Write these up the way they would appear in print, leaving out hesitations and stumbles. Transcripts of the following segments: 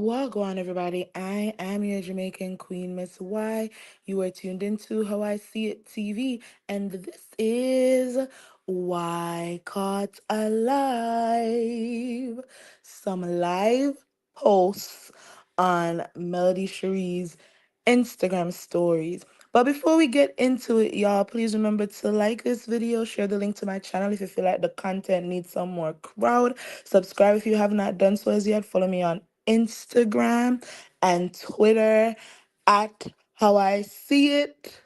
Wagwan, everybody. I am your Jamaican queen, Miss Y. You are tuned into How I See It TV, and this is Why Caught Alive. Some live posts on Melody Cherie's Instagram stories. But before we get into it, y'all, please remember to like this video, share the link to my channel if you feel like the content needs some more crowd. Subscribe if you have not done so as yet. Follow me on Instagram and Twitter at How I See It.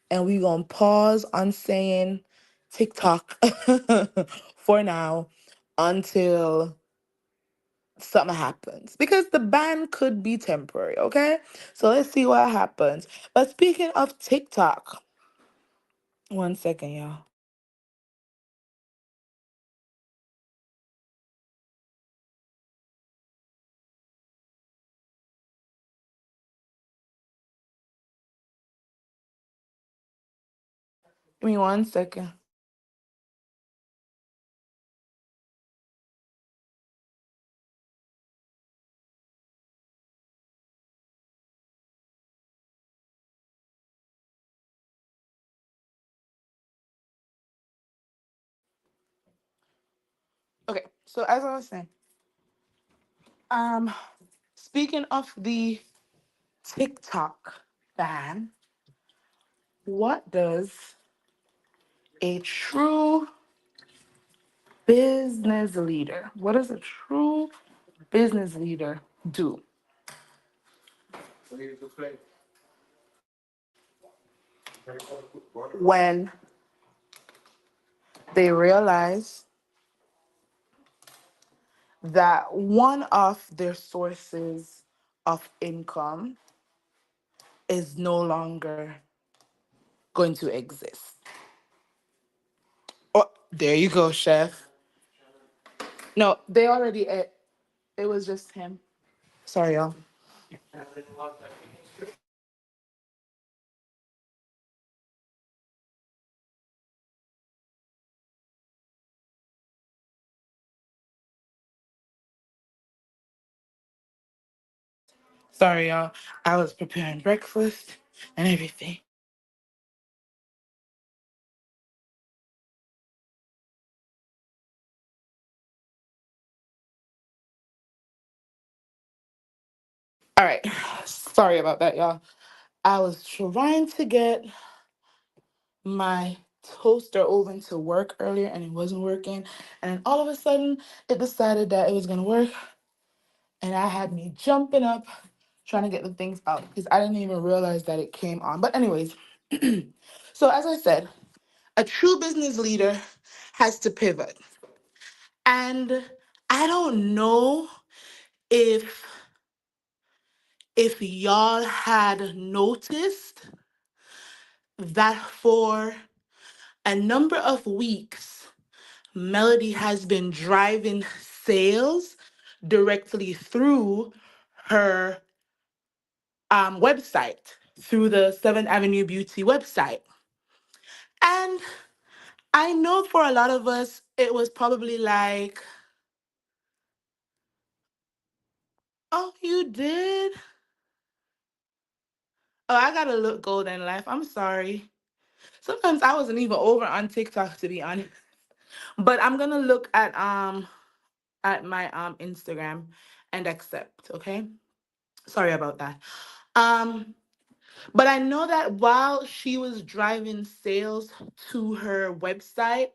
And we gonna pause on saying TikTok for now until something happens, because the ban could be temporary. Okay, so let's see what happens. But speaking of TikTok, one second, y'all. Give me one second. Okay, so as I was saying, um speaking of the TikTok ban, what does a true business leader, what does a true business leader do when they realize that one of their sources of income is no longer going to exist? Oh, there you go, chef. No, they already ate. It was just him. Sorry, y'all. Sorry, y'all. I was preparing breakfast and everything. All right. Sorry about that, y'all. I was trying to get my toaster oven to work earlier and it wasn't working. And then all of a sudden, it decided that it was going to work. And I had me jumping up trying to get the things out because I didn't even realize that it came on. But, anyways, so as I said, a true business leader has to pivot. And I don't know if y'all had noticed that for a number of weeks, Melody has been driving sales directly through her website, through the 7th Avenue Beauty website. And I know for a lot of us, it was probably like, oh, you did? Oh, I gotta look golden life. I'm sorry. Sometimes I wasn't even over on TikTok, to be honest. But I'm gonna look at my Instagram and accept, okay? Sorry about that. Um, but I know that while she was driving sales to her website,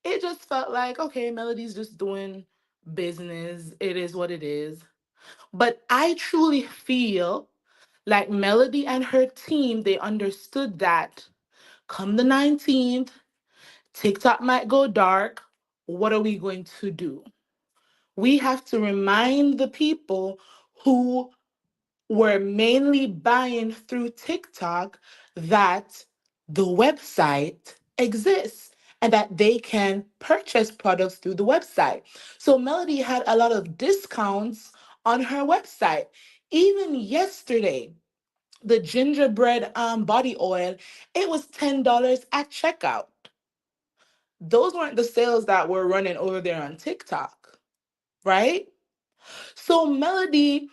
it just felt like, okay, Melody's just doing business. It is what it is. But I truly feel like Melody and her team, they understood that come the 19th, TikTok might go dark. What are we going to do? We have to remind the people who were mainly buying through TikTok that the website exists and that they can purchase products through the website. So Melody had a lot of discounts on her website. Even yesterday, the gingerbread body oil, it was $10 at checkout. Those weren't the sales that were running over there on TikTok, right? So Melody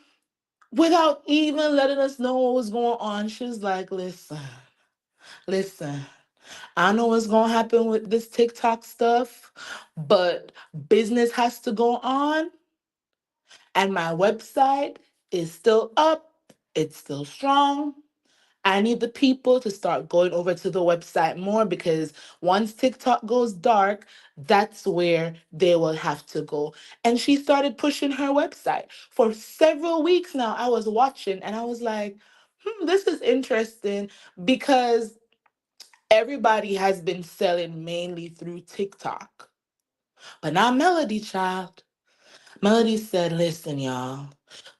without even letting us know what was going on. She was like, listen, I know what's going to happen with this TikTok stuff, but business has to go on, and my website is still up, it's still strong. I need the people to start going over to the website more because once TikTok goes dark, that's where they will have to go. And she started pushing her website. For several weeks now, I was watching and I was like, this is interesting because everybody has been selling mainly through TikTok. But not Melody Child. Melody said, listen, y'all.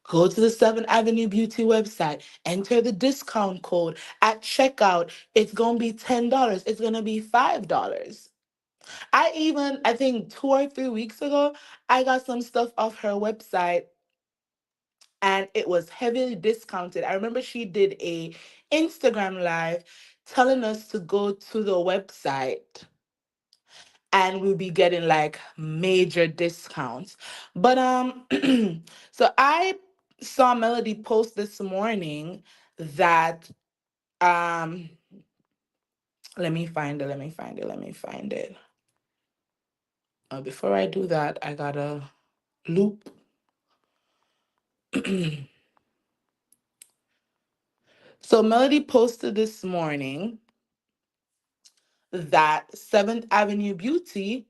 Go to the 7th Avenue Beauty website, enter the discount code at checkout. It's going to be $10. It's going to be $5. I think 2 or 3 weeks ago, I got some stuff off her website and it was heavily discounted. I remember she did a Instagram live telling us to go to the website and we'll be getting like major discounts. But so I saw Melody post this morning that um let me find it. Before I do that, I gotta loop. So Melody posted this morning that 7th Avenue Beauty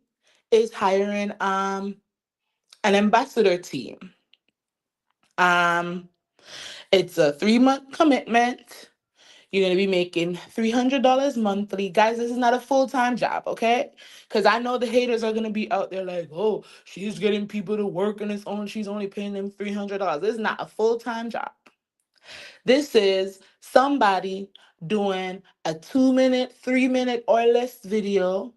is hiring an ambassador team. Um it's a 3-month commitment. You're going to be making $300 monthly. Guys, this is not a full-time job, okay? Because I know the haters are going to be out there like, oh, she's getting people to work and she's only paying them $300. This is not a full-time job. This is somebody doing a 2-minute, 3-minute or less video,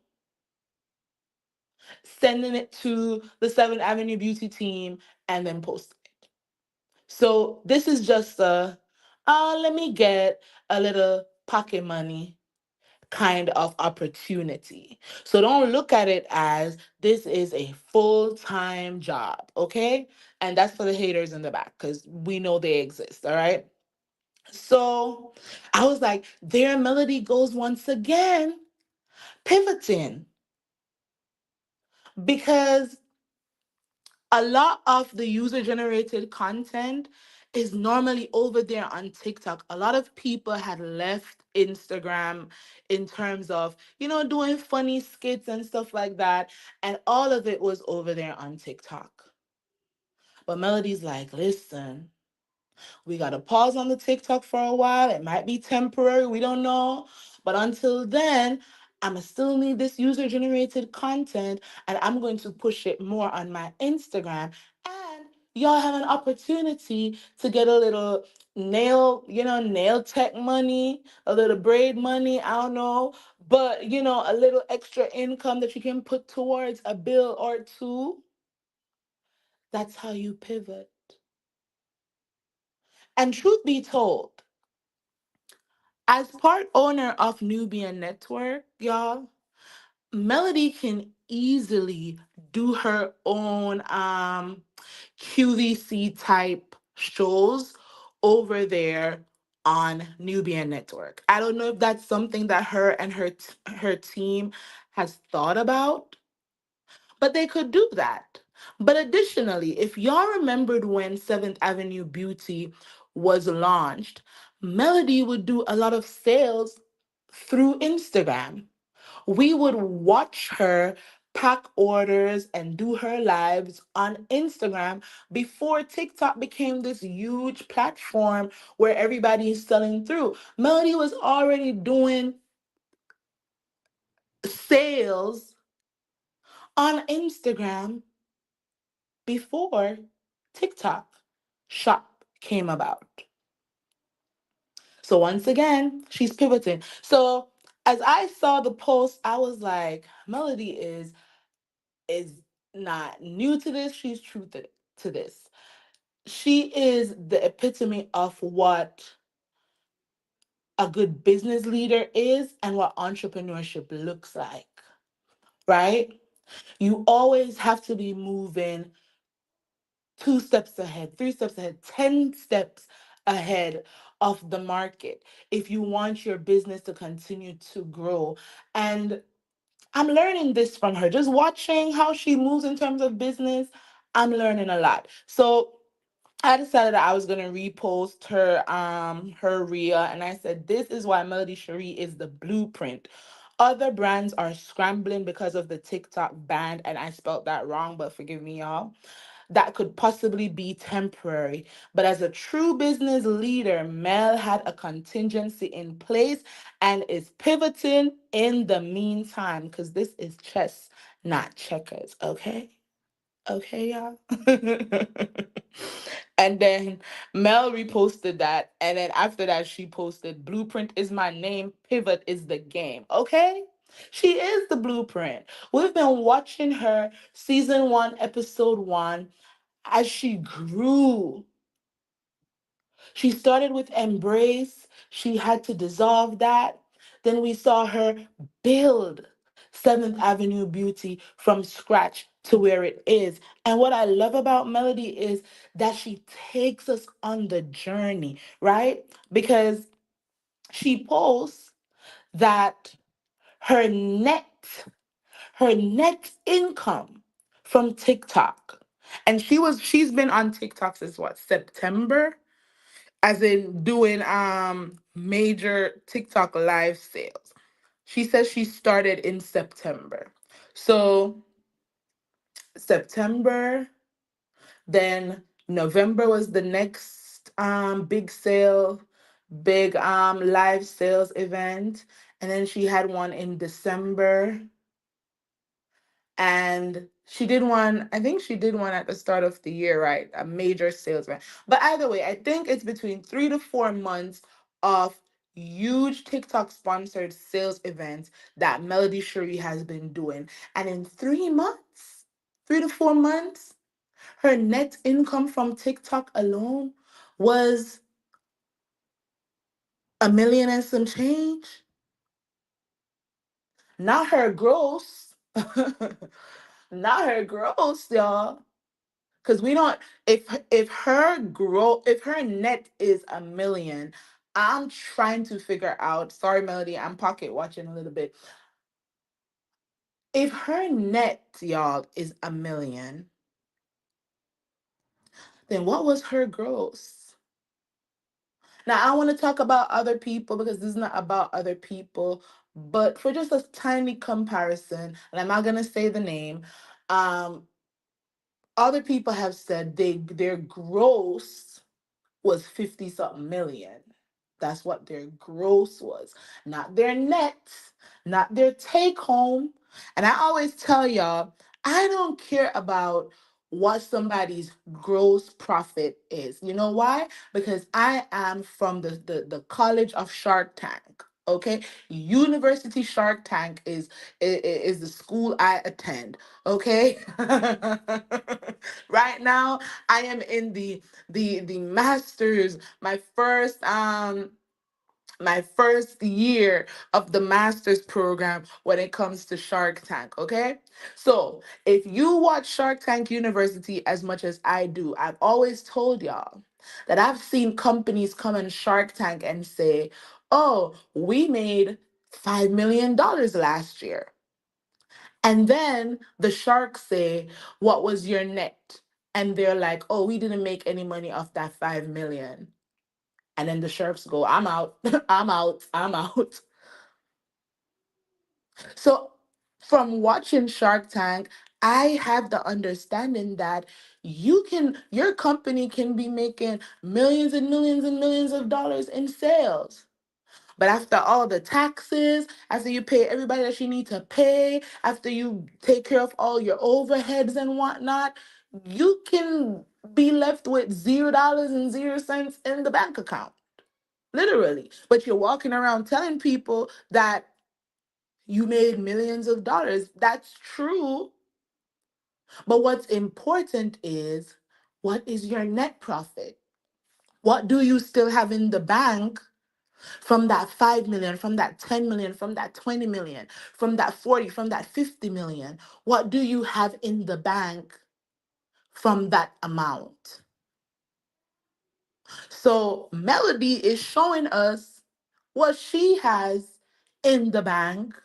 sending it to the 7th Avenue Beauty team, and then posting it. So this is just let me get a little pocket money kind of opportunity. So don't look at it as this is a full-time job, okay? And that's for the haters in the back because we know they exist, all right? So I was like, there Melody goes once again, pivoting because a lot of the user generated content is normally over there on TikTok. A lot of people had left Instagram in terms of, doing funny skits and stuff like that. And all of it was over there on TikTok. But Melody's like, listen, we got to pause on the TikTok for a while. It might be temporary. We don't know. But until then, I'm going to still need this user generated content and I'm going to push it more on my Instagram. And y'all have an opportunity to get a little nail tech money, a little braid money. I don't know. But, a little extra income that you can put towards a bill or two. That's how you pivot. And truth be told, as part owner of Nubian Network, y'all, Melody can easily do her own QVC type shows over there on Nubian Network. I don't know if that's something that her and her team has thought about, but they could do that. But additionally, if y'all remembered when 7th Avenue Beauty was launched, Melody would do a lot of sales through Instagram. We would watch her pack orders and do her lives on Instagram before TikTok became this huge platform where everybody is selling through. Melody was already doing sales on Instagram before TikTok shop came about. So once again, she's pivoting. So as I saw the post, I was like, Melody is not new to this. She's true to this. She is the epitome of what a good business leader is and what entrepreneurship looks like, right? You always have to be moving two steps ahead, three steps ahead, 10 steps ahead of the market if you want your business to continue to grow. And I'm learning this from her. Just watching how she moves in terms of business, I'm learning a lot. So I decided that I was gonna repost her reel, and I said this is why Melody Cherie is the blueprint. Other brands are scrambling because of the TikTok ban, and I spelled that wrong, but forgive me, y'all. That could possibly be temporary. But as a true business leader, Mel had a contingency in place and is pivoting in the meantime because this is chess, not checkers, okay? Okay, y'all. And then Mel reposted that. And then after that, she posted, Blueprint is my name, pivot is the game. Okay? She is the blueprint. We've been watching her season one, episode one, as she grew. She started with Embrace. She had to dissolve that. Then we saw her build Seventh Avenue Beauty from scratch to where it is. And what I love about Melody is that she takes us on the journey, right? Because she posts that her net her net income from TikTok. And she's been on TikTok since what, September? As in doing major TikTok live sales. She says she started in September. So September, then November was the next big sale, big live sales event. And then she had one in December, and she did one, I think she did one at the start of the year, right? A major sales event. But either way, I think it's between 3 to 4 months of huge TikTok sponsored sales events that Melody Cherie has been doing. And in 3 months, 3 to 4 months, her net income from TikTok alone was a million and some change. Not her gross. Not her gross, y'all. Because we don't, if her net is a million, I'm trying to figure out, sorry Melody, I'm pocket watching a little bit. If her net, y'all, is a million, then what was her gross? Now I want to talk about other people because this is not about other people, but for just a tiny comparison, and I'm not gonna say the name, um, other people have said their gross was 50 something million. That's what their gross was, not their net, not their take home. And I always tell y'all, I don't care about what somebody's gross profit is. You know why? Because I am from the College of Shark Tank. Okay, University Shark Tank is the school I attend. Okay, right now I am in the masters, my first year of the master's program when it comes to Shark Tank, okay? So, if you watch Shark Tank University as much as I do, I've always told y'all that I've seen companies come in Shark Tank and say, "Oh, we made $5 million last year." And then the sharks say, "What was your net?" And they're like, "Oh, we didn't make any money off that 5 million." And then the sharks go, "I'm out, I'm out, I'm out." So from watching Shark Tank, I have the understanding that your company can be making millions and millions and millions of dollars in sales. But after all the taxes, after you pay everybody that you need to pay, after you take care of all your overheads and whatnot, you can be left with $0 and 0 cents in the bank account. Literally. But you're walking around telling people that you made millions of dollars. That's true. But what's important is, what is your net profit? What do you still have in the bank from that 5 million, from that 10 million, from that 20 million, from that 40, from that 50 million? What do you have in the bank from that amount. So Melody is showing us what she has in the bank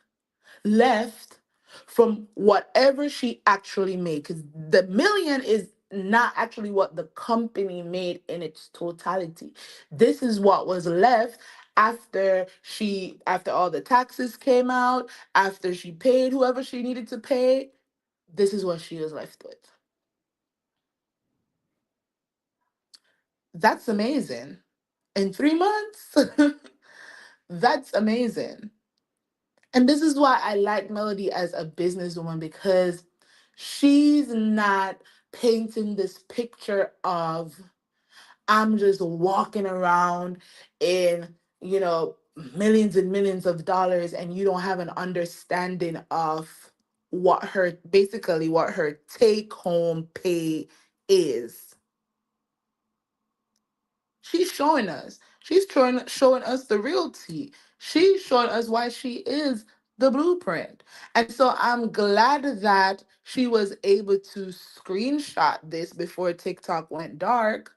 left from whatever she actually made. Because the million is not actually what the company made in its totality. This is what was left after all the taxes came out, after she paid whoever she needed to pay. This is what she was left with. That's amazing. In 3 months? That's amazing. And this is why I like Melody as a businesswoman, because she's not painting this picture of I'm just walking around in, millions and millions of dollars, and you don't have an understanding of what her take home pay is. She's showing us. Showing us the real tea. She's showing us why she is the blueprint. And so I'm glad that she was able to screenshot this before TikTok went dark.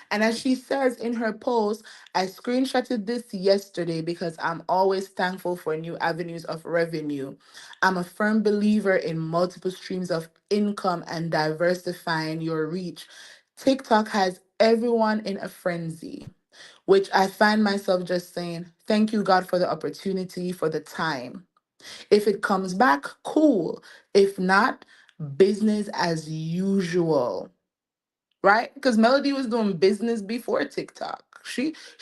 And as she says in her post, I screenshotted this yesterday because I'm always thankful for new avenues of revenue. I'm a firm believer in multiple streams of income and diversifying your reach. TikTok has everyone in a frenzy, which I find myself just saying, thank you, God, for the opportunity, for the time. If it comes back, cool. If not, business as usual, right? Because Melody was doing business before TikTok.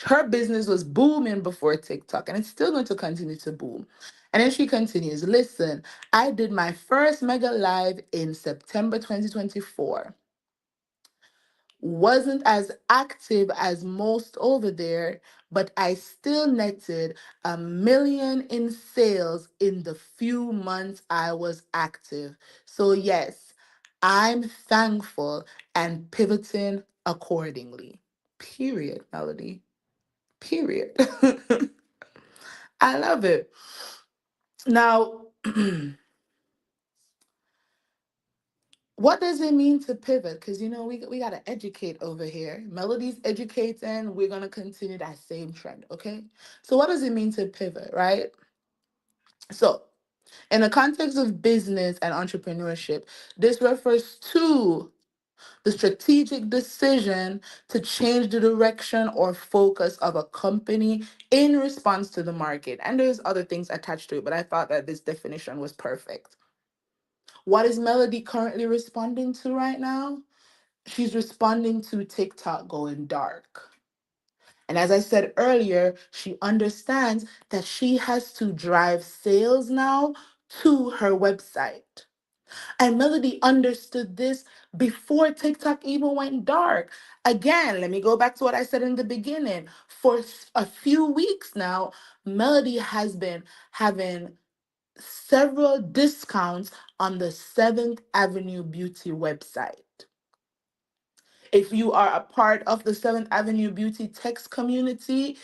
Her business was booming before TikTok, and it's still going to continue to boom. And then she continues, listen, I did my first mega live in September 2024. Wasn't as active as most over there, but I still netted 1 million in sales in the few months I was active. So, yes, I'm thankful and pivoting accordingly. Period, Melody. Period. I love it. Now, what does it mean to pivot? Because we gotta educate over here. Melody's educating. We're gonna continue that same trend. Okay. So what does it mean to pivot, right? So in the context of business and entrepreneurship, this refers to the strategic decision to change the direction or focus of a company in response to the market. And there's other things attached to it, but I thought that this definition was perfect. What is Melody currently responding to right now? She's responding to TikTok going dark. And as I said earlier, she understands that she has to drive sales now to her website. And Melody understood this before TikTok even went dark. Again, let me go back to what I said in the beginning. For a few weeks now, Melody has been having several discounts on the 7th Avenue Beauty website. If you are a part of the 7th Avenue Beauty text community,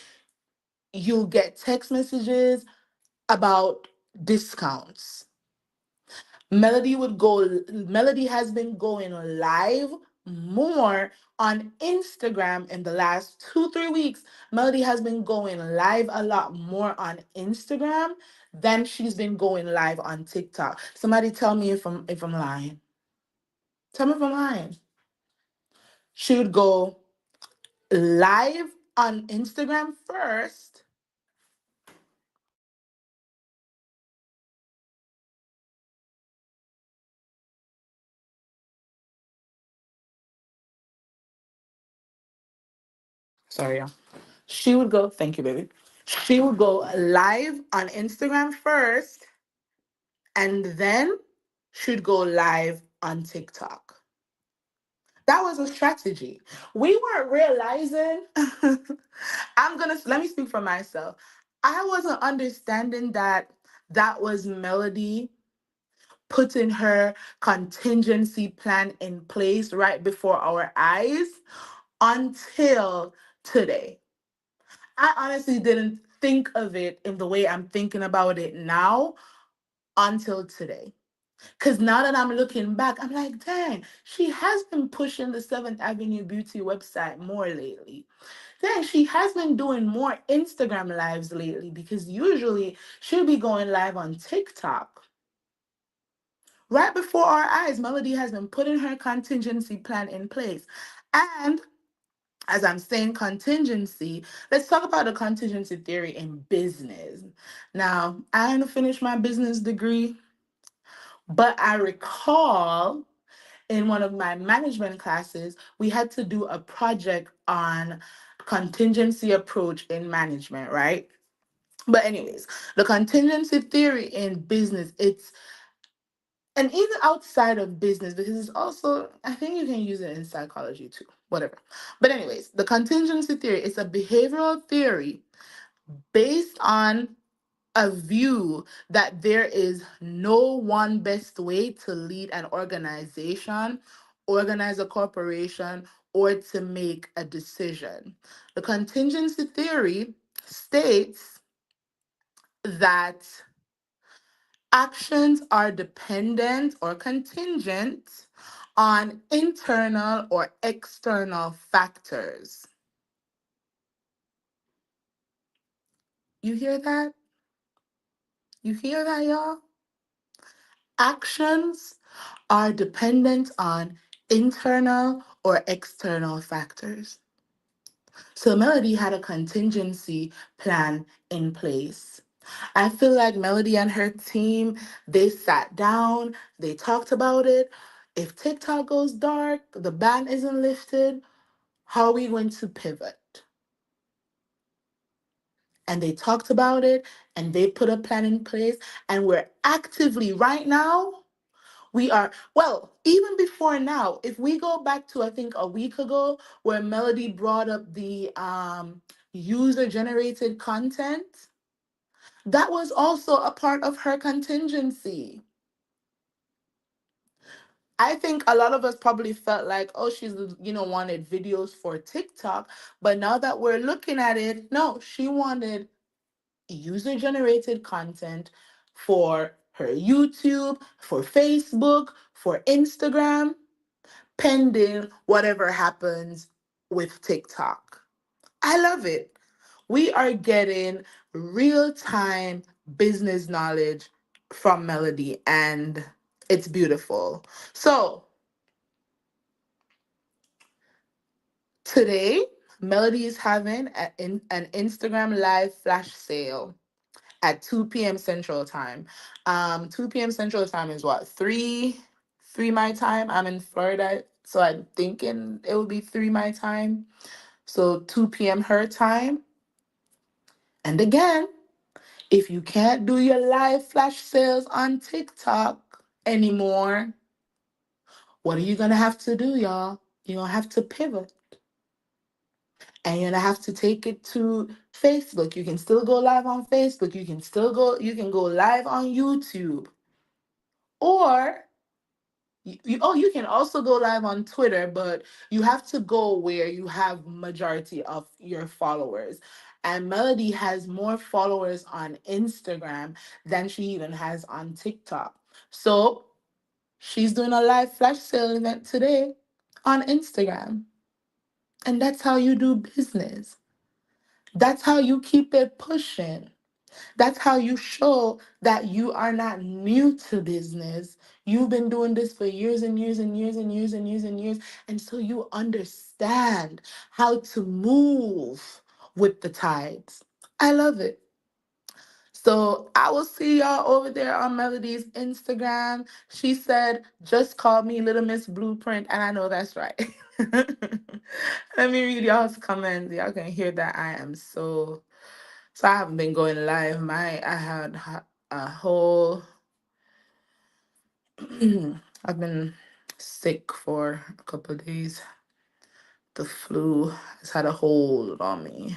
you'll get text messages about discounts. Melody has been going live more on Instagram in the last 2-3 weeks. Melody has been going live a lot more on Instagram than she's been going live on TikTok. Somebody tell me if I'm lying. Tell me if I'm lying. She would go live on Instagram first. Sorry, yeah. She would go, thank you, baby. She would go live on Instagram first, and then she'd go live on TikTok. That was a strategy. We weren't realizing. Let me speak for myself. I wasn't understanding that that was Melody putting her contingency plan in place right before our eyes until today. I honestly didn't think of it in the way I'm thinking about it now until today. Because now that I'm looking back, I'm like, dang, she has been pushing the Seventh Avenue Beauty website more lately. Dang, she has been doing more Instagram lives lately because usually she'll be going live on TikTok. Right before our eyes, Melody has been putting her contingency plan in place. And as I'm saying contingency, let's talk about the contingency theory in business. Now, I didn't finish my business degree, but I recall in one of my management classes, we had to do a project on contingency approach in management, right? But anyways, the contingency theory in business, it's and even outside of business, because it's also, I think you can use it in psychology too, whatever. But anyways, the contingency theory is a behavioral theory based on a view that there is no one best way to lead an organization, organize a corporation, or to make a decision. The contingency theory states that actions are dependent or contingent on internal or external factors. You hear that? You hear that, y'all? Actions are dependent on internal or external factors. So Melody had a contingency plan in place. I feel like Melody and her team, they sat down, they talked about it. If TikTok goes dark, the ban isn't lifted, how are we going to pivot? And they talked about it and they put a plan in place. And we're actively right now, we are, well, even before now, if we go back to, I think, a week ago, where Melody brought up the user generated content, that was also a part of her contingency. I think a lot of us probably felt like, oh, she's, wanted videos for TikTok. But now that we're looking at it, no, she wanted user generated content for her YouTube, for Facebook, for Instagram, pending whatever happens with TikTok. I love it. We are getting real time business knowledge from Melody, and it's beautiful. So, today, Melody is having an Instagram live flash sale at 2 p.m. Central Time. 2 p.m. Central Time is what? 3 my time. I'm in Florida, so I'm thinking it would be 3 my time. So 2 p.m. her time. And again, if you can't do your live flash sales on TikTok anymore, what are you gonna have to do, y'all? You're gonna have to pivot. And you're gonna have to take it to Facebook. You can still go live on Facebook. You can go live on YouTube. Or you can also go live on Twitter, but you have to go where you have majority of your followers. And Melody has more followers on Instagram than she even has on TikTok. So she's doing a live flash sale event today on Instagram. And that's how you do business. That's how you keep it pushing. That's how you show that you are not new to business. You've been doing this for years and years and years and years and years and years. And so you understand how to move with the tides. I love it. So I will see y'all over there on Melody's Instagram. She said, just call me Little Miss Blueprint. And I know that's right. Let me read y'all's comments. Y'all can hear that I am so I haven't been going live. I had a whole. I've been sick for a couple of days. The flu has had a hold on me.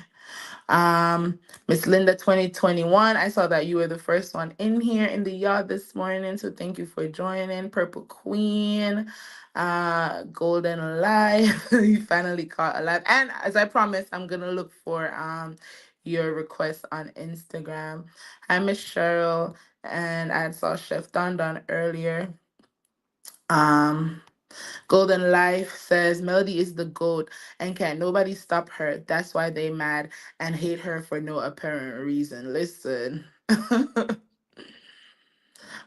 Miss Linda 2021, I saw that you were the first one in here in the yard this morning, so thank you for joining. Purple Queen, Golden Alive, you finally caught alive. And as I promised, I'm gonna look for your request on Instagram. Hi, Miss Cheryl, and I saw Chef Don Don earlier. Um, Golden Life says Melody is the GOAT and can't nobody stop her. That's why they mad and hate her for no apparent reason. Listen.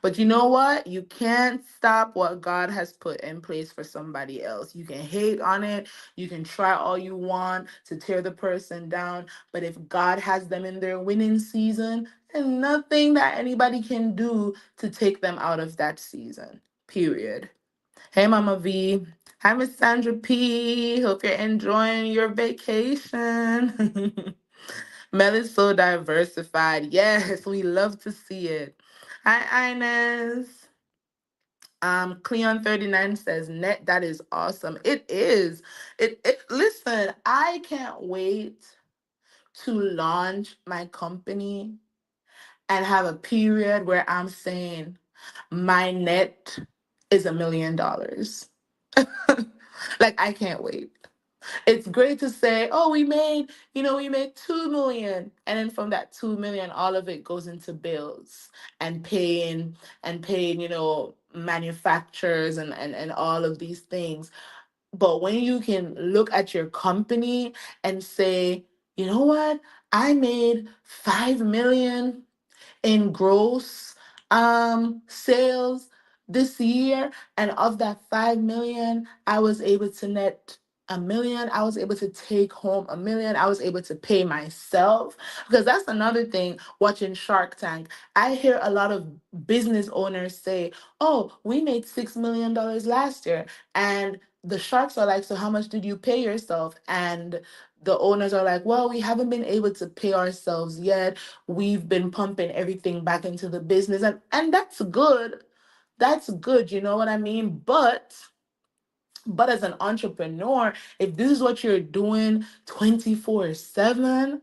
But you know what? You can't stop what God has put in place for somebody else. You can hate on it. You can try all you want to tear the person down. But if God has them in their winning season, and nothing that anybody can do to take them out of that season. Period. Hey, Mama V. Hi, Miss Sandra P. Hope you're enjoying your vacation. Mel is so diversified. Yes, we love to see it. Hi, Ines. Cleon39 says, net, that is awesome. It is. It listen, I can't wait to launch my company and have a period where I'm saying my net is $1 million. Like I can't wait. It's great to say, oh, we made 2 million. And then from that 2 million, all of it goes into bills and paying, manufacturers and all of these things. But when you can look at your company and say, you know what? I made 5 million in gross sales this year, and of that 5 million I was able to net 1 million. I was able to take home 1 million. I was able to pay myself, because that's another thing watching Shark Tank. I hear a lot of business owners say, oh, we made $6 million last year, and the sharks are like, so how much did you pay yourself? And the owners are like, well, we haven't been able to pay ourselves yet. We've been pumping everything back into the business, and that's good. That's good, you know what I mean? But as an entrepreneur, if this is what you're doing 24/7,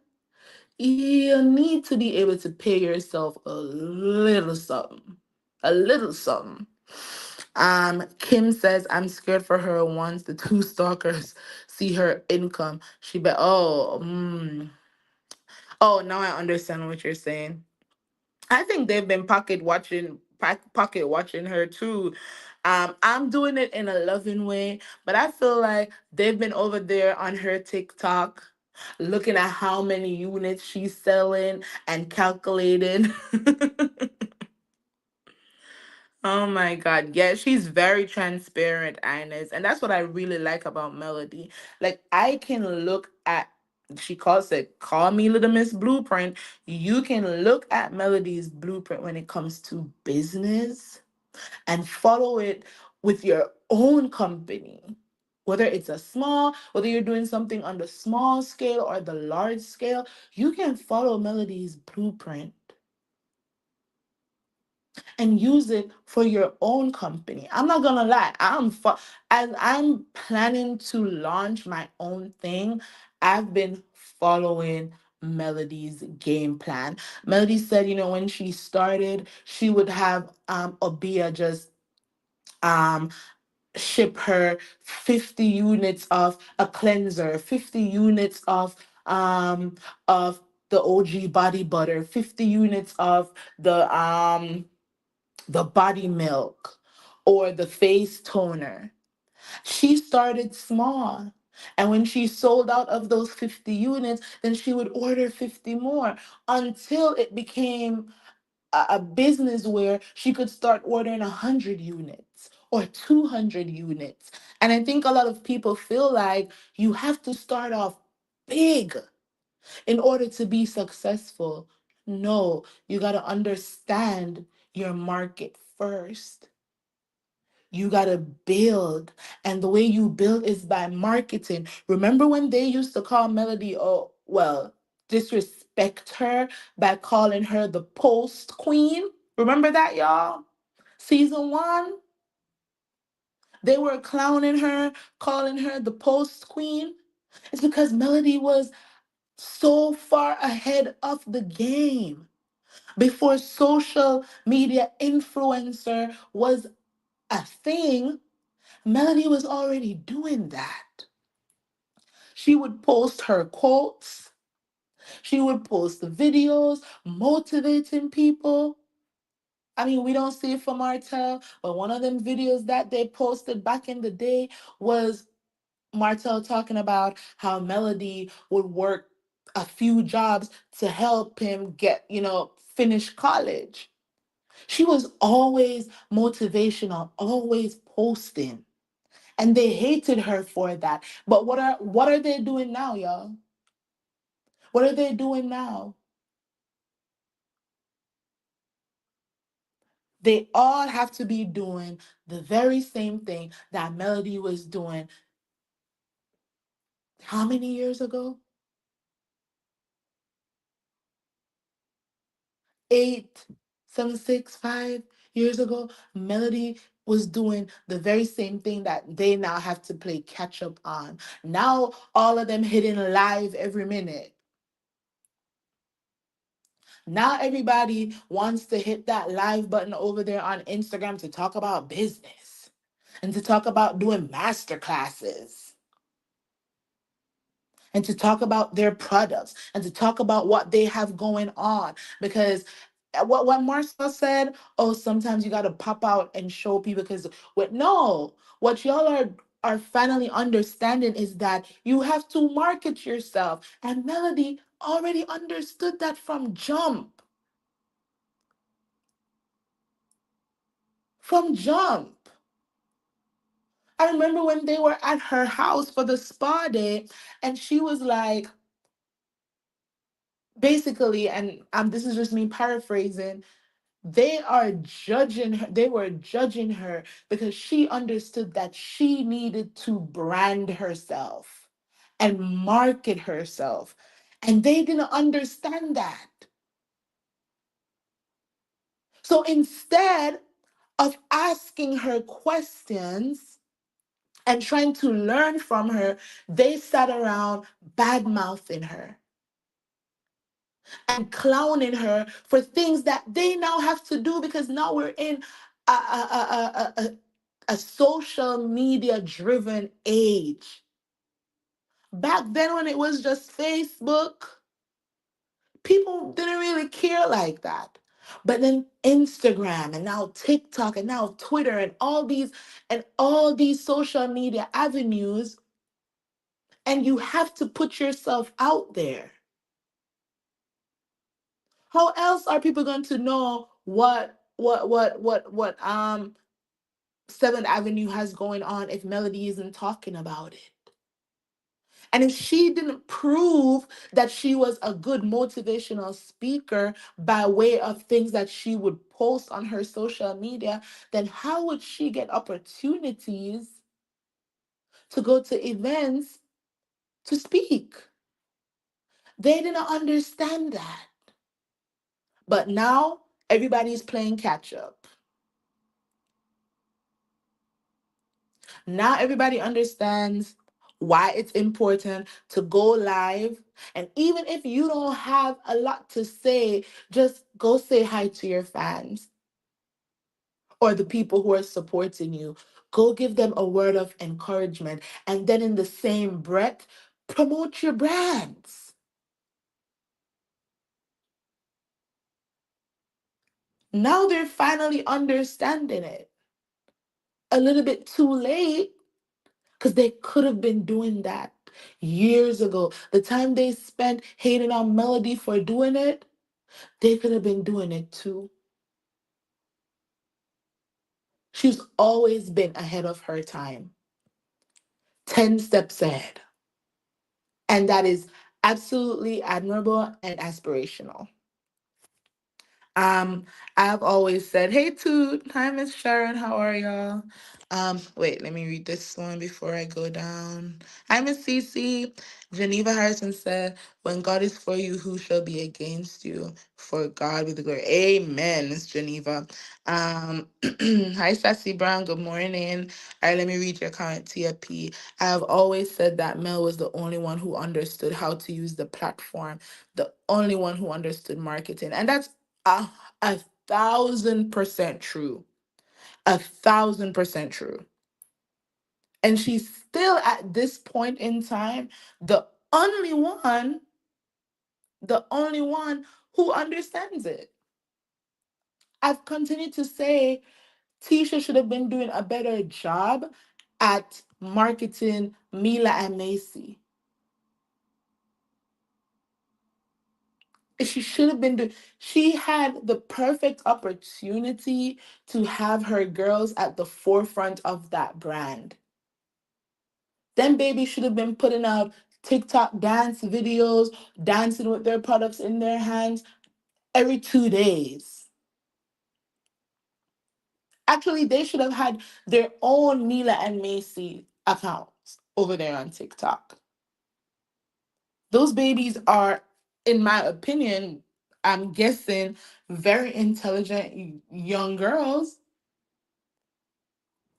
you need to be able to pay yourself a little something. A little something. Kim says, I'm scared for her once the two stalkers see her income. She bet, oh, now I understand what you're saying. I think they've been pocket watching her too. I'm doing it in a loving way, but I feel like they've been over there on her TikTok looking at how many units she's selling and calculating. Oh my God. Yeah, she's very transparent, Ines. And that's what I really like about Melody. Like, I can look at, she calls it, call me Little Miss Blueprint. You can look at Melody's blueprint when it comes to business and follow it with your own company. Whether it's whether you're doing something on the small scale or the large scale, you can follow Melody's blueprint and use it for your own company. I'm not gonna lie. As I'm planning to launch my own thing, I've been following Melody's game plan. Melody said, when she started, she would have Obia just um ship her 50 units of a cleanser, 50 units of the OG body butter, 50 units of the body milk or the face toner. She started small. And when she sold out of those 50 units, then she would order 50 more until it became a business where she could start ordering 100 units or 200 units. And I think a lot of people feel like you have to start off big in order to be successful. No, you got to understand your market first. You got to build. And the way you build is by marketing. Remember when they used to call Melody, oh, well, disrespect her by calling her the post queen? Remember that, y'all? Season one, they were clowning her, calling her the post queen. It's because Melody was so far ahead of the game. Before social media influencer was a thing, Melody was already doing that. She would post her quotes. She would post videos motivating people. I mean, we don't see it from Martell, but one of them videos that they posted back in the day was Martell talking about how Melody would work a few jobs to help him get, finish college. She was always motivational, always posting. And they hated her for that. But what are they doing now, y'all? What are they doing now? They all have to be doing the very same thing that Melody was doing how many years ago? 8, 7, 6, 5 years ago. Melody was doing the very same thing that they now have to play catch up on. Now, all of them hitting live every minute. Now, everybody wants to hit that live button over there on Instagram to talk about business and to talk about doing master classes and to talk about their products and to talk about what they have going on. Because what Marcel said, oh, sometimes you got to pop out and show people. Because what no, what y'all are finally understanding is that you have to market yourself. And Melody already understood that from jump. From jump. I remember when they were at her house for the spa day, and she was like, basically, and this is just me paraphrasing, they were judging her because she understood that she needed to brand herself and market herself. And they didn't understand that. So instead of asking her questions and trying to learn from her, they sat around bad mouthing her and clowning her for things that they now have to do because now we're in a social media driven age. Back then, when it was just Facebook, people didn't really care like that. But then Instagram and now TikTok and now Twitter and all these social media avenues, and you have to put yourself out there. How else are people going to know what Seventh Avenue has going on if Melody isn't talking about it? And if she didn't prove that she was a good motivational speaker by way of things that she would post on her social media, then how would she get opportunities to go to events to speak? They didn't understand that. But now everybody's playing catch up. Now everybody understands why it's important to go live. And even if you don't have a lot to say, just go say hi to your fans or the people who are supporting you. Go give them a word of encouragement. And then in the same breath, promote your brands. Now they're finally understanding it. A little bit too late, because they could have been doing that years ago. The time they spent hating on Melody for doing it, they could have been doing it too. She's always been ahead of her time, 10 steps ahead. And that is absolutely admirable and aspirational. Um, I've always said, hey Toot, hi Miss Sharon, how are y'all? Wait, let me read this one before I go down. Hi Miss Cece. Geneva Harrison said, when God is for you, who shall be against you? For God be the glory. Amen, Miss Geneva. Um, hi Sassy Brown, good morning. All right, let me read your comment, Tia P. I've always said that Mel was the only one who understood how to use the platform, the only one who understood marketing. And that's a, a 1,000% true. 1,000% true. And she's still at this point in time the only one the only one who understands it. I've continued to say Tisha should have been doing a better job at marketing Mila and Macy. She should have been doing, she had the perfect opportunity to have her girls at the forefront of that brand. Them babies should have been putting out TikTok dance videos, dancing with their products in their hands every 2 days. Actually, they should have had their own Mila and Macy accounts over there on TikTok. Those babies are, in my opinion, I'm guessing, very intelligent young girls.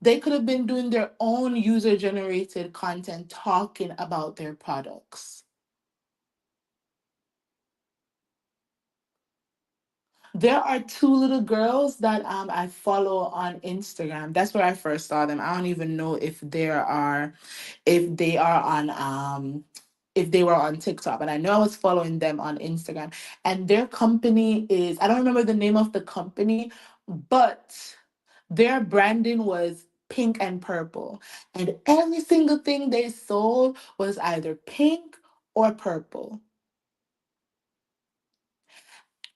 They could have been doing their own user generated content talking about their products. There are two little girls that I follow on Instagram. That's where I first saw them. I don't even know if they are on if they were on TikTok, but I know I was following them on Instagram. And their company is, I don't remember the name of the company, but their branding was pink and purple. And every single thing they sold was either pink or purple.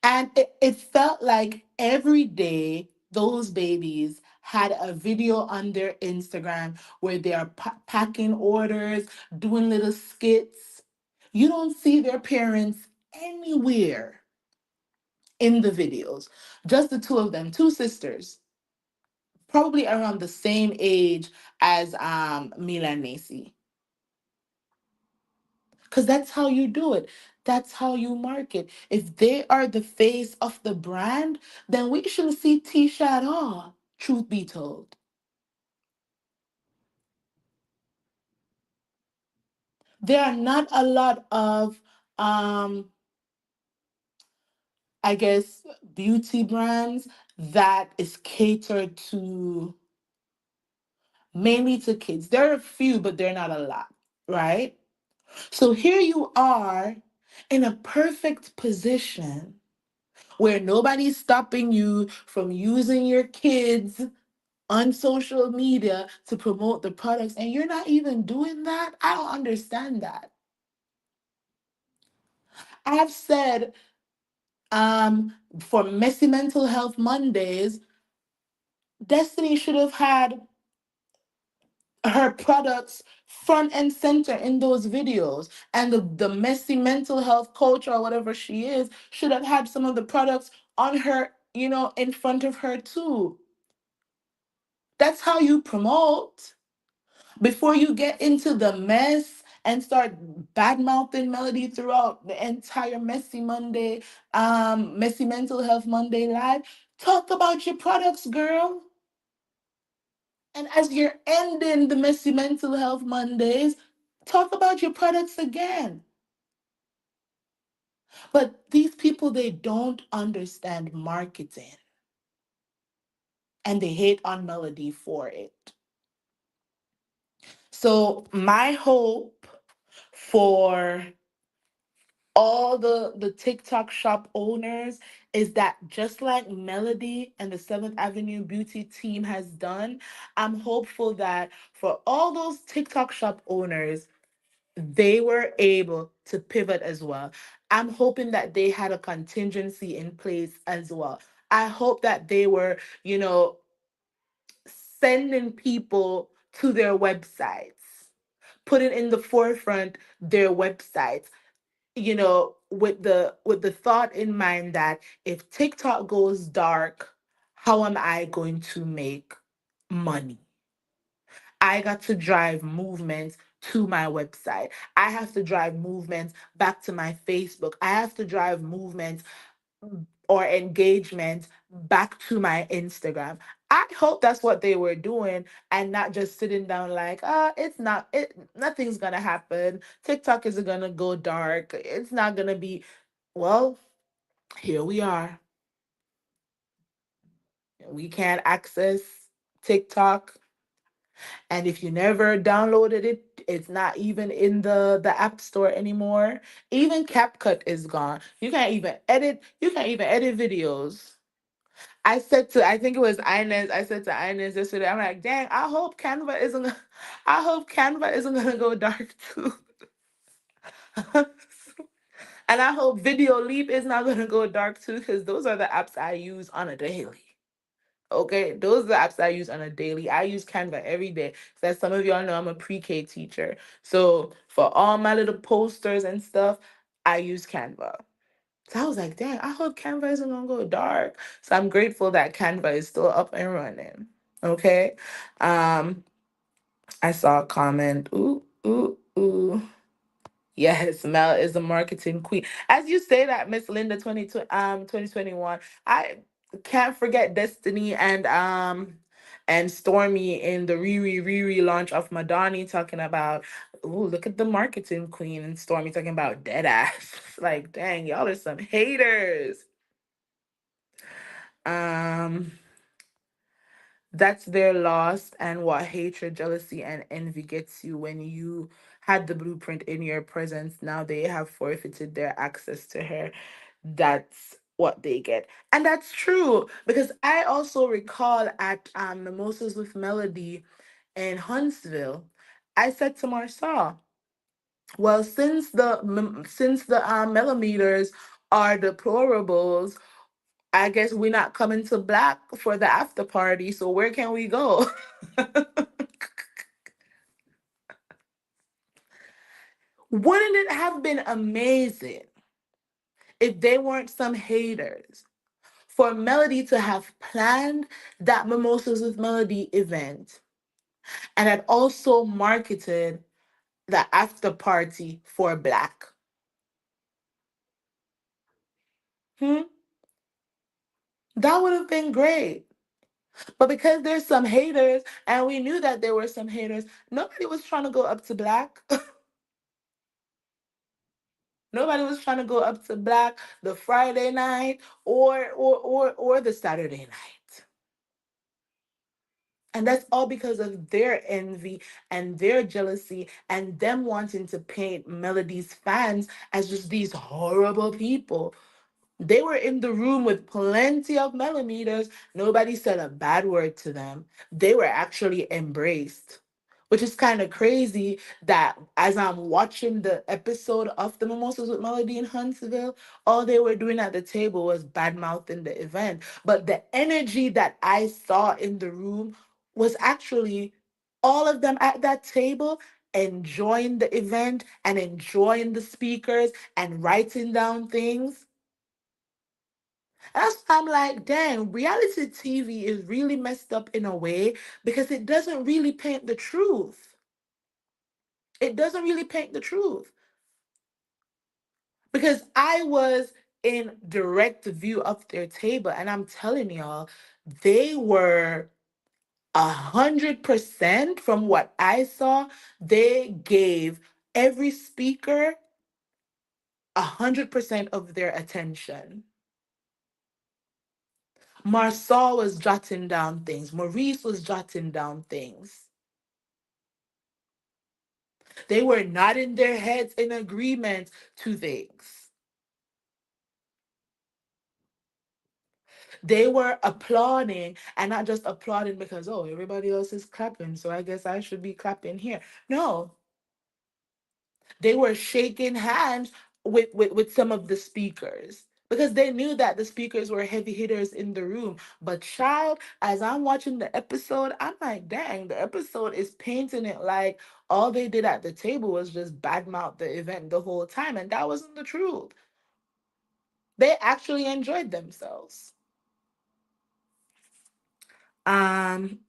And it felt like every day those babies had a video on their Instagram where they are packing orders, doing little skits. You don't see their parents anywhere in the videos. Just the two of them, two sisters, probably around the same age as Mila and Macy. Because that's how you do it. That's how you market. If they are the face of the brand, then we shouldn't see Tisha at all, truth be told. There are not a lot of, um, I guess, beauty brands that is catered to mainly to kids. There are a few, but they're not a lot, right? So here you are in a perfect position where nobody's stopping you from using your kids on social media to promote the products, and you're not even doing that. I don't understand that. I've said for Messy Mental Health Mondays, Destiny should have had her products front and center in those videos, and the messy mental health coach or whatever she is should have had some of the products on her, in front of her too. That's how you promote. Before you get into the mess and start bad mouthing Melody throughout the entire Messy Mental Health Monday live, talk about your products, girl. And as you're ending the Messy Mental Health Mondays, talk about your products again. But these people, they don't understand marketing and they hate on Melody for it. So, my hope for all the TikTok shop owners is that just like Melody and the Seventh Avenue Beauty team has done, I'm hopeful that for all those TikTok shop owners, they were able to pivot as well. I'm hoping that they had a contingency in place as well. I hope that they were, sending people to their websites, putting in the forefront their websites, with the thought in mind that if TikTok goes dark, how am I going to make money? I got to drive movements to my website. I have to drive movements back to my Facebook. I have to drive movements or engagement back to my Instagram. I hope that's what they were doing and not just sitting down like, it's not it nothing's gonna happen. TikTok isn't gonna go dark. It's not gonna be well, here we are. We can't access TikTok. And if you never downloaded it, it's not even in the app store anymore. Even CapCut is gone. You can't even edit videos. I think it was Inez. I said to Inez yesterday, I'm like, dang, I hope Canva isn't gonna go dark too. And I hope Video Leap is not gonna go dark too, because those are the apps I use on a daily. Okay, those are the apps I use on a daily. I use Canva every day. So as some of y'all know, I'm a pre-K teacher. So for all my little posters and stuff, I use Canva. So I was like, dang, I hope Canva isn't gonna go dark. So I'm grateful that Canva is still up and running. Okay. Um, I saw a comment. Ooh, ooh, ooh. Yes, Mel is the marketing queen. As you say that, Miss Linda 2021, I can't forget Destiny and Stormy in the Riri launch of Madani talking about, oh, look at the marketing queen, and Stormy talking about dead ass. Like, dang, y'all are some haters. Um that's their loss, and what hatred, jealousy, and envy gets you when you had the blueprint in your presence. Now they have forfeited their access to her. That's what they get. And that's true because I also recall at Mimosas with Melody in Huntsville, I said to Marsha, well, since the millimeters are deplorables, I guess we're not coming to Black for the after party. So where can we go? Wouldn't it have been amazing if they weren't some haters for Melody to have planned that Mimosas with Melody event and had also marketed the after party for Black? Hmm? That would have been great. But because there's some haters, and we knew that there were some haters, nobody was trying to go up to Black. Nobody was trying to go up to Black the Friday night or the Saturday night. And that's all because of their envy and their jealousy and them wanting to paint Melody's fans as just these horrible people. They were in the room with plenty of millimeters. Nobody said a bad word to them. They were actually embraced, which is kind of crazy that as I'm watching the episode of the Mimosas with Melody in Huntsville, all they were doing at the table was bad mouthing the event. But the energy that I saw in the room was actually all of them at that table enjoying the event and enjoying the speakers and writing down things. That's why I'm like, dang, reality TV is really messed up in a way because it doesn't really paint the truth. It doesn't really paint the truth. Because I was in direct view of their table, and I'm telling y'all, they were 100% from what I saw. They gave every speaker 100% of their attention. Marsal was jotting down things. Maurice was jotting down things. They were nodding their heads in agreement to things. They were applauding and not just applauding because, oh, everybody else is clapping, so I guess I should be clapping here. No, they were shaking hands with some of the speakers because they knew that the speakers were heavy hitters in the room. But child, as I'm watching the episode, I'm like, dang, the episode is painting it like all they did at the table was just badmouth the event the whole time, and that wasn't the truth. They actually enjoyed themselves. Um,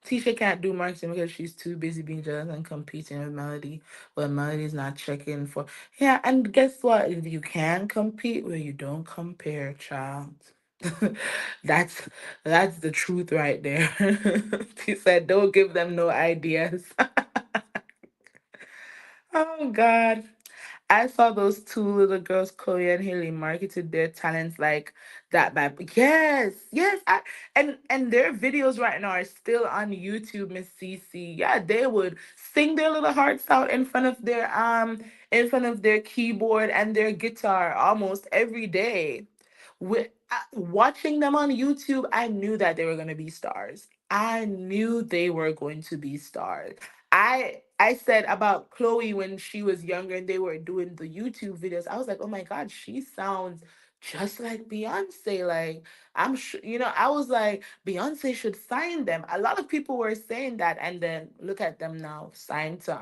Tisha can't do marketing because she's too busy being jealous and competing with Melody. But Melody's not checking for. Yeah, and guess what? You can compete where you don't compare, child. that's that's the truth right there. She said, "Don't give them no ideas." Oh God. I saw those two little girls, Chloe and Haley, marketed their talents like that. By yes, yes, and their videos right now are still on YouTube, Miss Cece. Yeah, they would sing their little hearts out in front of their keyboard and their guitar almost every day. Watching them on YouTube, I knew that they were going to be stars. I knew they were going to be stars. I said about Chloe when she was younger and they were doing the YouTube videos. I was like, "Oh my god, she sounds just like Beyonce." Like, I'm sure, I was like, Beyonce should sign them. A lot of people were saying that, and then look at them now, signed to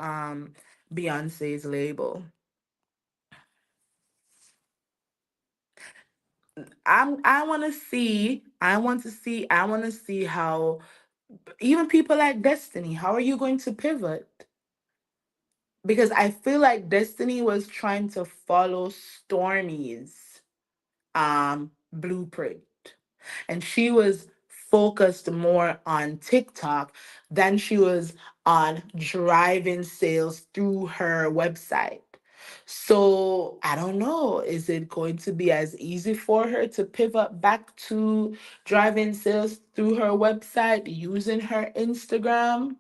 Beyonce's label. I want to see how even people like Destiny, how are you going to pivot? Because I feel like Destiny was trying to follow Stormy's blueprint, and she was focused more on TikTok than she was on driving sales through her website. So I don't know, is it going to be as easy for her to pivot back to driving sales through her website using her Instagram?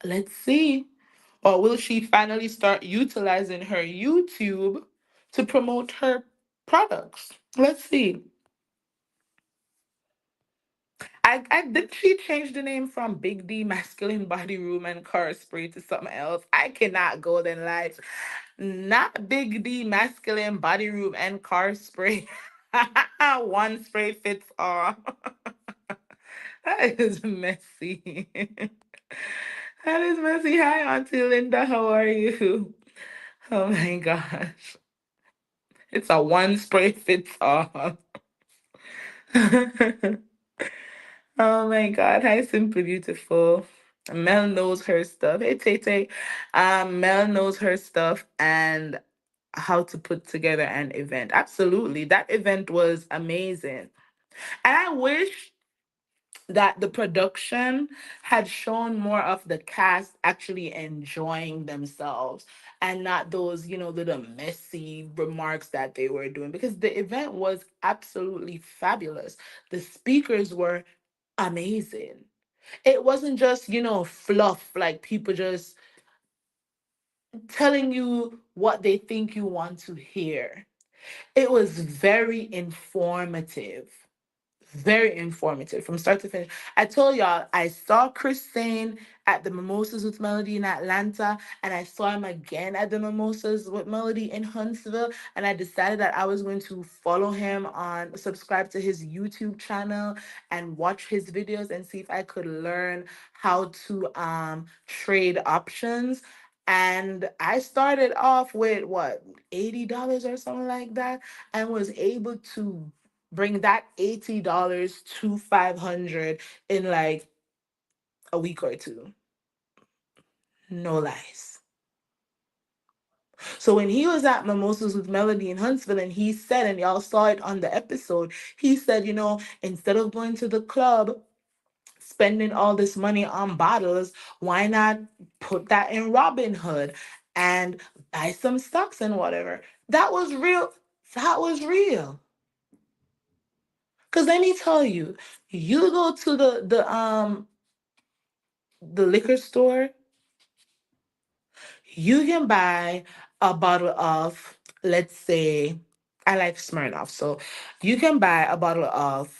Let's see. Or will she finally start utilizing her YouTube to promote her products? Let's see. I did she change the name from Big D Masculine Body Room and Car Spray to something else? I cannot go then life. Not Big D Masculine Body Room and Car Spray. One spray fits all. That is messy. That is messy. Hi, Auntie Linda. How are you? Oh my gosh. It's a one spray fits all. Oh my God. Hi, Simply Beautiful. Mel knows her stuff. Hey, Tay Tay. Mel knows her stuff and how to put together an event. Absolutely. That event was amazing. And I wish that the production had shown more of the cast actually enjoying themselves and not those, little messy remarks that they were doing, because the event was absolutely fabulous. The speakers were amazing. It wasn't just, fluff, like people just telling you what they think you want to hear. It was very informative. Very informative from start to finish. I told y'all I saw Chris Sane at the Mimosas with Melody in Atlanta, and I saw him again at the Mimosas with Melody in Huntsville. And I decided that I was going to follow him on, subscribe to his YouTube channel, and watch his videos and see if I could learn how to trade options. And I started off with what, $80 or something like that, and was able to bring that $80 to 500 in like a week or two. No lies. So when he was at Mimosas with Melody in Huntsville, and he said, and y'all saw it on the episode, he said, instead of going to the club, spending all this money on bottles, why not put that in Robinhood and buy some stocks and whatever? That was real. That was real. Cause let me tell you, you go to the liquor store, you can buy a bottle of, let's say, I like Smirnoff. So you can buy a bottle of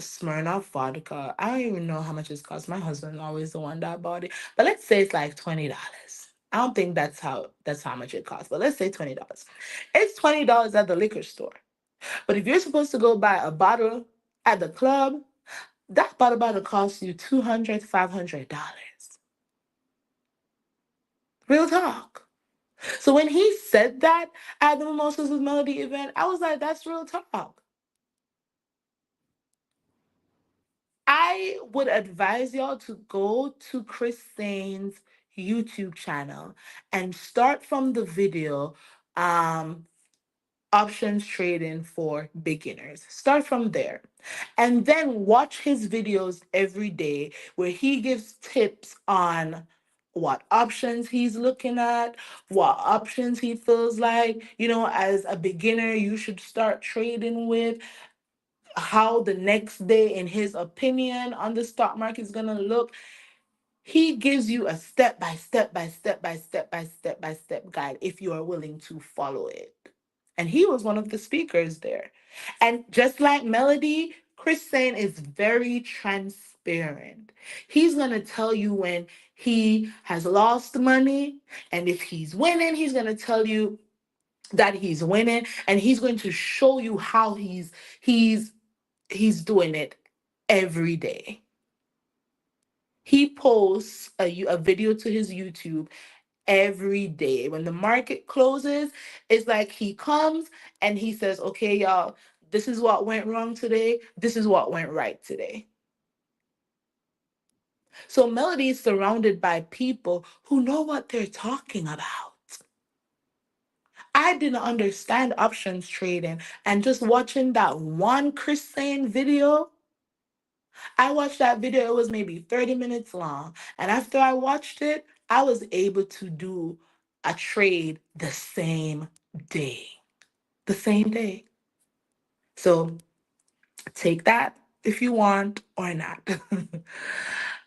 Smirnoff vodka. I don't even know how much it costs. My husband always the one that bought it. But let's say it's like $20. I don't think that's how much it costs. But let's say $20. It's $20 at the liquor store. But if you're supposed to go buy a bottle at the club, that bottle costs you $200, $500. Real talk. So when he said that at the Mimosas with Melody event, I was like, that's real talk. I would advise y'all to go to Chris Sane's YouTube channel and start from the video, um, options trading for beginners. Start from there. And then watch his videos every day where he gives tips on what options he's looking at, what options he feels like, as a beginner, you should start trading with, how the next day, in his opinion, on the stock market is going to look. He gives you a step by step by step by step by step by step guide if you are willing to follow it. And he was one of the speakers there. And just like Melody, Chris Sane is very transparent. He's going to tell you when he has lost money, and if he's winning, he's going to tell you that he's winning, and he's going to show you how he's he's doing it every day. He posts a video to his YouTube every day. When the market closes, it's like he comes and he says, okay, y'all, this is what went wrong today. This is what went right today. So Melody is surrounded by people who know what they're talking about. I didn't understand options trading, and just watching that one Chris Sane video, I watched that video, it was maybe 30 minutes long. And after I watched it, I was able to do a trade the same day. The same day. So take that if you want or not.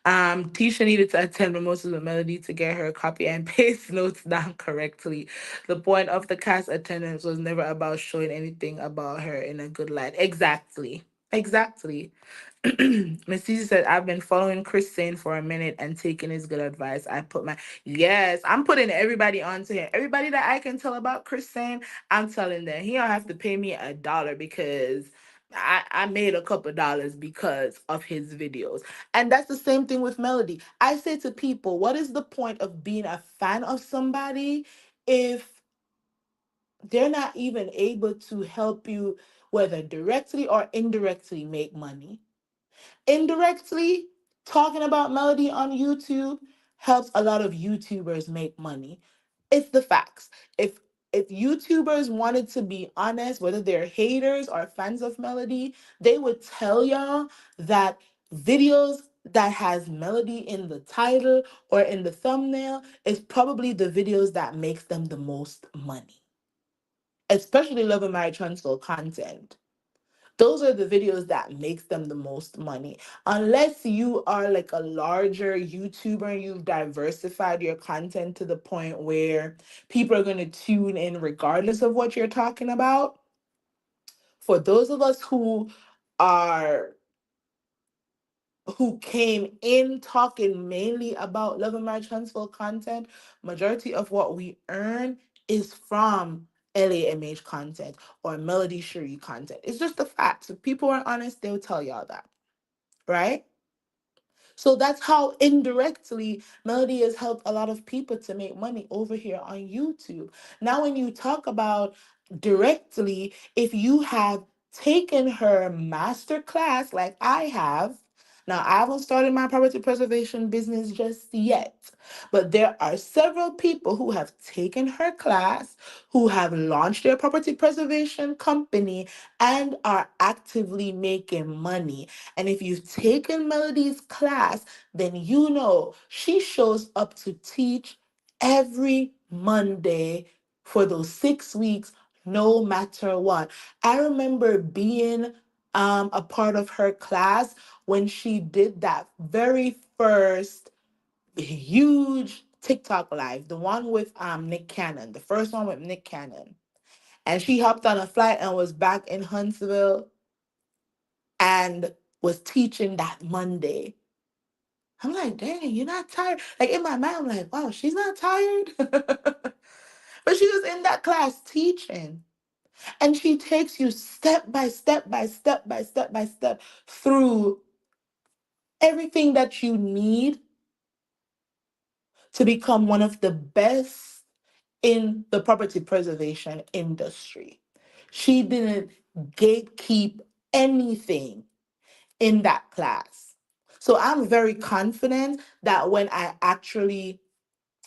Tisha needed to attend Mimosas with Melody to get her copy and paste notes down correctly. The point of the class attendance was never about showing anything about her in a good light. Exactly. Exactly. Miss Cece said, I've been following Chris Sane for a minute and taking his good advice. Yes, I'm putting everybody onto him. Everybody that I can tell about Chris Sane, I'm telling them. He don't have to pay me $1 because I made a couple dollars because of his videos. And that's the same thing with Melody. I say to people, what is the point of being a fan of somebody if they're not even able to help you, whether directly or indirectly, make money? Indirectly, talking about Melody on YouTube helps a lot of YouTubers make money. It's the facts. If YouTubers wanted to be honest, whether they're haters or fans of Melody, they would tell y'all that videos that has Melody in the title or in the thumbnail is probably the videos that makes them the most money, especially Love and Marriage Huntsville content. Those are the videos that makes them the most money. Unless you are like a larger YouTuber and you've diversified your content to the point where people are going to tune in regardless of what you're talking about. For those of us are who came in talking mainly about Love and Marriage Huntsville content, majority of what we earn is from LAMH content or Melody Shari content. It's just the facts. If people are honest, they'll tell y'all that, right? So that's how indirectly Melody has helped a lot of people to make money over here on YouTube. Now, when you talk about directly, if you have taken her master class like I have, now I haven't started my property preservation business just yet, but there are several people who have taken her class, who have launched their property preservation company and are actively making money. And if you've taken Melody's class, then you know she shows up to teach every Monday for those 6 weeks, no matter what. I remember being a part of her class when she did that very first huge TikTok live, the one with Nick Cannon, the first one with Nick Cannon. And she hopped on a flight and was back in Huntsville and was teaching that Monday. I'm like, dang, you're not tired. Like in my mind, I'm like, wow, she's not tired. But she was in that class teaching. And she takes you step by step by step by step by step through everything that you need to become one of the best in the property preservation industry. She didn't gatekeep anything in that class. So I'm very confident that when I actually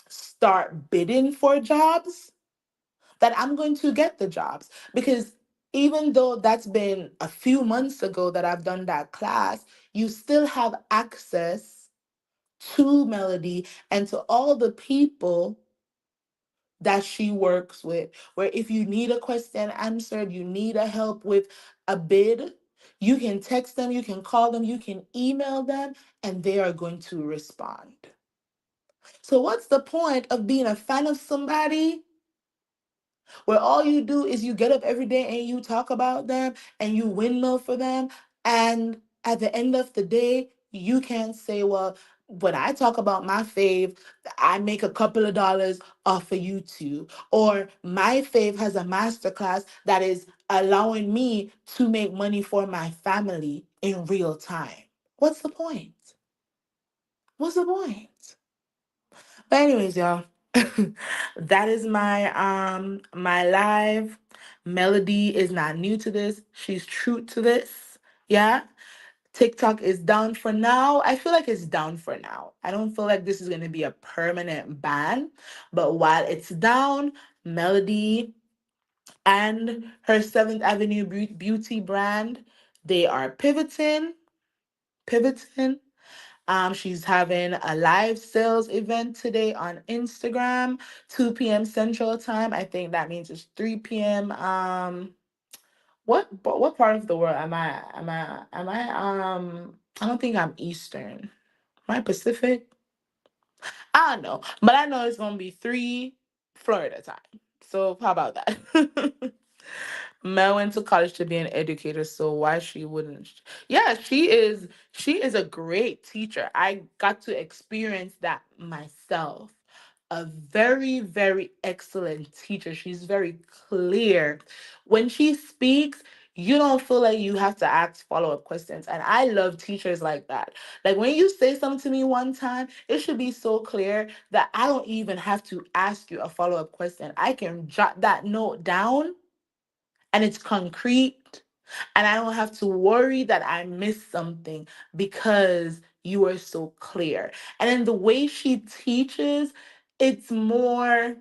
start bidding for jobs, that I'm going to get the jobs. Because even though that's been a few months ago that I've done that class, you still have access to Melody and to all the people that she works with. Where if you need a question answered, you need a help with a bid, you can text them, you can call them, you can email them, and they are going to respond. So, what's the point of being a fan of somebody where all you do is you get up every day and you talk about them and you windmill for them? And at the end of the day, you can't say, well, when I talk about my fave, I make a couple of dollars off of YouTube. Or my fave has a masterclass that is allowing me to make money for my family in real time. What's the point? What's the point? But anyways, y'all, that is my live. Melody is not new to this. She's true to this. Yeah. TikTok is down for now. I feel like it's down for now. I don't feel like this is going to be a permanent ban. But while it's down, Melody and her Seventh Avenue beauty brand, they are pivoting. She's having a live sales event today on Instagram, 2 p.m. Central Time. I think that means it's 3 p.m. What part of the world am I? I don't think I'm Eastern. Am I Pacific? I don't know, but I know it's gonna be 3 Florida time. So how about that? Mel went to college to be an educator, so why she wouldn't? Yeah, she is. She is a great teacher. I got to experience that myself. A very, very excellent teacher. She's very clear. When she speaks, you don't feel like you have to ask follow-up questions. And I love teachers like that. Like when you say something to me one time, it should be so clear that I don't even have to ask you a follow-up question. I can jot that note down and it's concrete, and I don't have to worry that I missed something because you are so clear. And then the way she teaches, it's more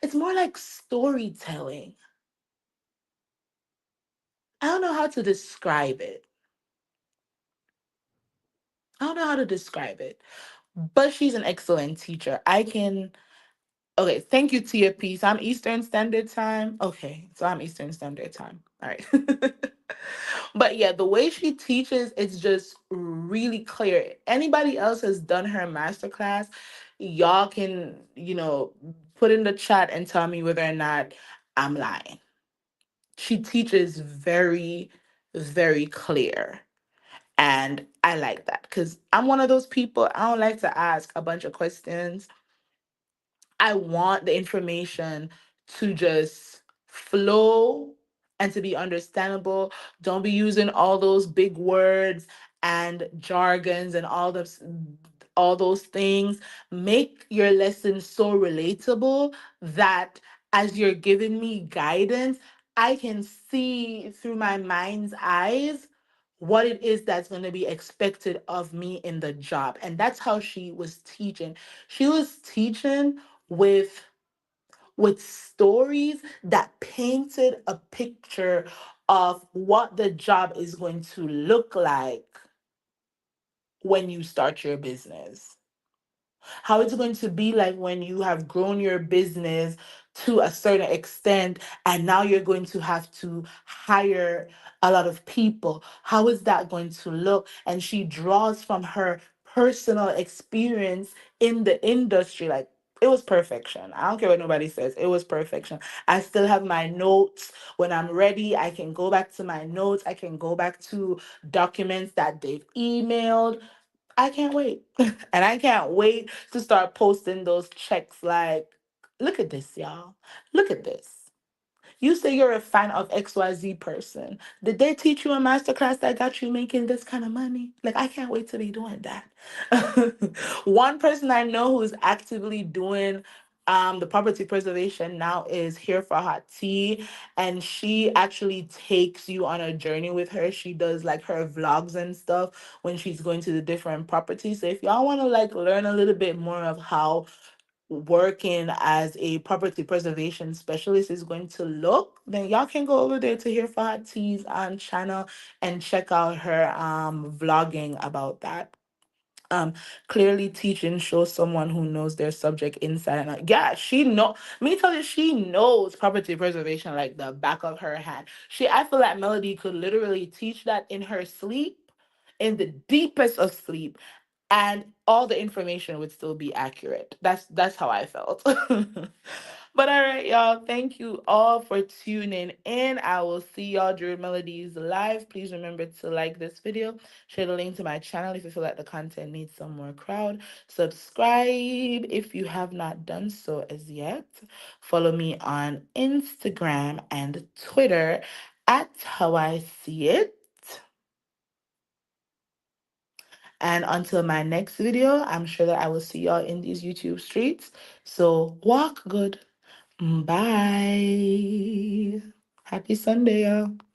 it's more like storytelling. I don't know how to describe it. I don't know how to describe it. But she's an excellent teacher. I can Okay, thank you, Tia Peace. I'm Eastern Standard Time. Okay, so I'm Eastern Standard Time. All right. But yeah, the way she teaches, it's just really clear. Anybody else has done her masterclass, y'all can, put in the chat and tell me whether or not I'm lying. She teaches very, very clear. And I like that because I'm one of those people, I don't like to ask a bunch of questions. I want the information to just flow and to be understandable. Don't be using all those big words and jargons and all those things. Make your lesson so relatable that as you're giving me guidance, I can see through my mind's eyes what it is that's going to be expected of me in the job. And that's how she was teaching. She was teaching with stories that painted a picture of what the job is going to look like when you start your business, how it's going to be like when you have grown your business to a certain extent and now you're going to have to hire a lot of people. How is that going to look? And she draws from her personal experience in the industry. Like, it was perfection. I don't care what nobody says. It was perfection. I still have my notes. When I'm ready, I can go back to my notes. I can go back to documents that they've emailed. I can't wait. And I can't wait to start posting those checks like, look at this, y'all. Look at this. You say you're a fan of XYZ person. Did they teach you a masterclass that got you making this kind of money? Like, I can't wait to be doing that. One person I know who's actively doing the property preservation now is Here for Hot Tea. And she actually takes you on a journey with her. She does like her vlogs and stuff when she's going to the different properties. So if y'all want to like learn a little bit more of how working as a property preservation specialist is going to look, then y'all can go over there to Hear for T's channel and check out her vlogging about that. um Clearly teaching shows someone who knows their subject inside and out. Yeah, she know me tell you, she knows property preservation like the back of her hand. I feel like Melody could literally teach that in her sleep, in the deepest of sleep, and all the information would still be accurate. That's how I felt. But all right, y'all. Thank you all for tuning in. I will see y'all during Melody's live. Please remember to like this video, share the link to my channel if you feel like the content needs some more crowd. Subscribe if you have not done so as yet. Follow me on Instagram and Twitter at How I See It. And until my next video, I'm sure that I will see y'all in these YouTube streets. So walk good. Bye. Happy Sunday, y'all.